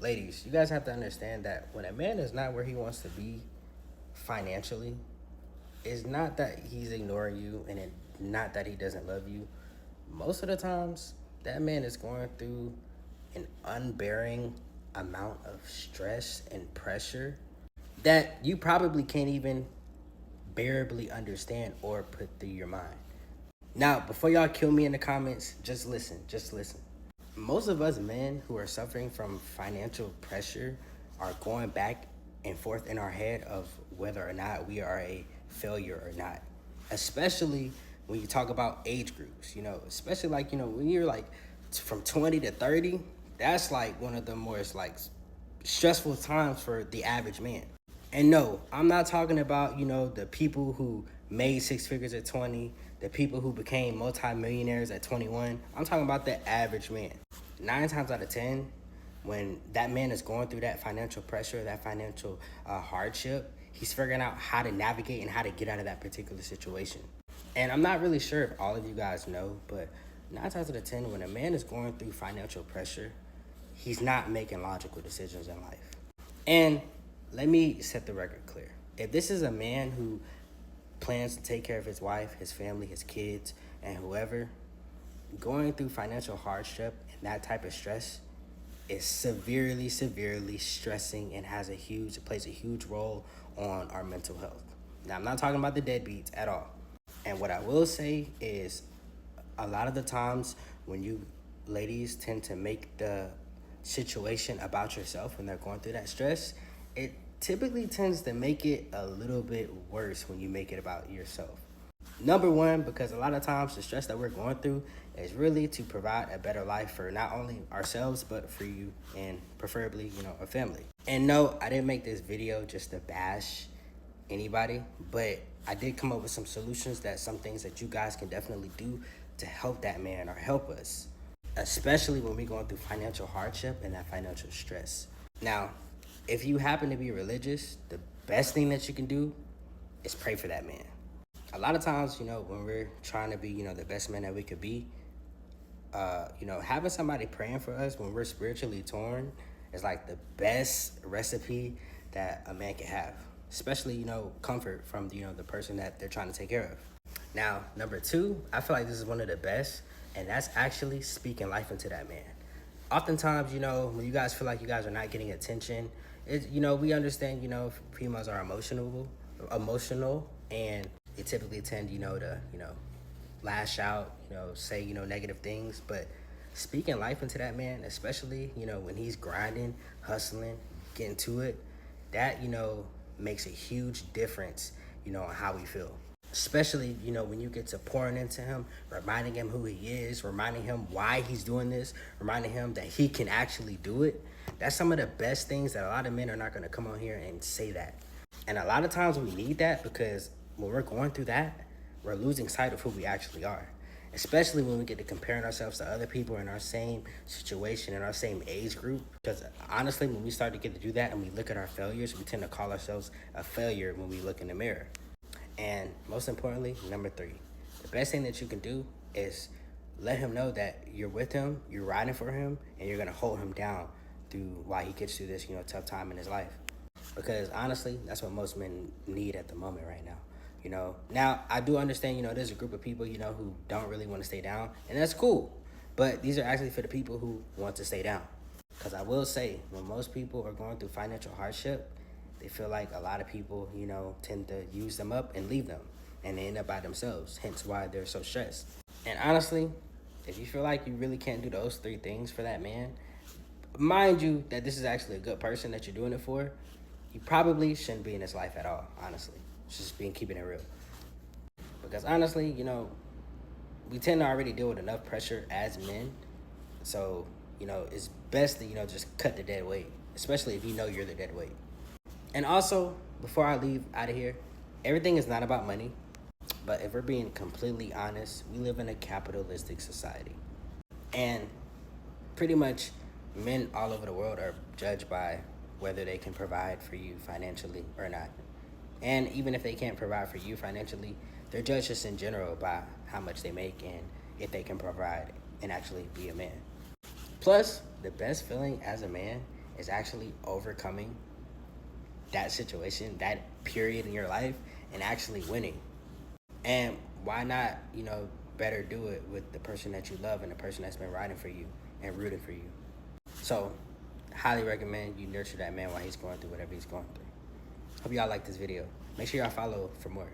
Ladies, you guys have to understand that when a man is not where he wants to be financially, it's not that he's ignoring you and it not that he doesn't love you. Most of the times, that man is going through an unbearing amount of stress and pressure that you probably can't even bearably understand or put through your mind. Now, before y'all kill me in the comments, just listen, just listen. Most of us men who are suffering from financial pressure are going back and forth in our head of whether or not we are a failure or not. Especially when you talk about age groups, especially like, when you're like from 20 to 30, that's like one of the most like stressful times for the average man. And no, I'm not talking about, the people who made six figures at 20, the people who became multimillionaires at 21. I'm talking about the average man. 9 times out of 10, when that man is going through that financial pressure, that financial hardship, he's figuring out how to navigate and how to get out of that particular situation. And I'm not really sure if all of you guys know, but 9 times out of 10, when a man is going through financial pressure, he's not making logical decisions in life. And let me set the record clear. If this is a man who plans to take care of his wife, his family, his kids, and whoever, going through financial hardship and that type of stress is severely, severely stressing and plays a huge role on our mental health. Now, I'm not talking about the deadbeats at all. And what I will say is a lot of the times when you ladies tend to make the situation about yourself when they're going through that stress, it typically tends to make it a little bit worse when you make it about yourself. Number one, because a lot of times the stress that we're going through is really to provide a better life for not only ourselves, but for you and preferably, a family. And no, I didn't make this video just to bash anybody, but I did come up with some solutions some things that you guys can definitely do to help that man or help us, especially when we're going through financial hardship and that financial stress. Now, if you happen to be religious, the best thing that you can do is pray for that man. A lot of times, when we're trying to be, the best man that we could be, having somebody praying for us when we're spiritually torn is like the best recipe that a man can have. Especially, comfort from, the person that they're trying to take care of. Now, number two, I feel like this is one of the best, and that's actually speaking life into that man. Oftentimes, when you guys feel like you guys are not getting attention, we understand, females are emotional, and they typically tend, to, lash out, say, negative things. But speaking life into that man, especially, when he's grinding, hustling, getting to it, that, makes a huge difference, on how we feel. Especially, when you get to pouring into him, reminding him who he is, reminding him why he's doing this, reminding him that he can actually do it. That's some of the best things that a lot of men are not going to come on here and say that. And a lot of times we need that because when we're going through that, we're losing sight of who we actually are. Especially when we get to comparing ourselves to other people in our same situation, in our same age group. Because honestly, when we start to get to do that and we look at our failures, we tend to call ourselves a failure when we look in the mirror. And most importantly, number three, the best thing that you can do is let him know that you're with him, you're riding for him, and you're going to hold him down through why he gets through this, tough time in his life. Because honestly, that's what most men need at the moment right now. Now I do understand, there's a group of people, who don't really want to stay down, and that's cool. But these are actually for the people who want to stay down. Because I will say, when most people are going through financial hardship, they feel like a lot of people, tend to use them up and leave them. And they end up by themselves, hence why they're so stressed. And honestly, if you feel like you really can't do those three things for that man, mind you that this is actually a good person that you're doing it for, you probably shouldn't be in his life at all, honestly. Just keeping it real. Because honestly, we tend to already deal with enough pressure as men. So, it's best to, just cut the dead weight, especially if you're the dead weight. And also, before I leave out of here, everything is not about money. But if we're being completely honest, we live in a capitalistic society. And pretty much men all over the world are judged by whether they can provide for you financially or not. And even if they can't provide for you financially, they're judged just in general by how much they make and if they can provide and actually be a man. Plus, the best feeling as a man is actually overcoming that situation, that period in your life, and actually winning. And why not, better do it with the person that you love and the person that's been riding for you and rooting for you. So, highly recommend you nurture that man while he's going through whatever he's going through. Hope y'all like this video. Make sure y'all follow for more.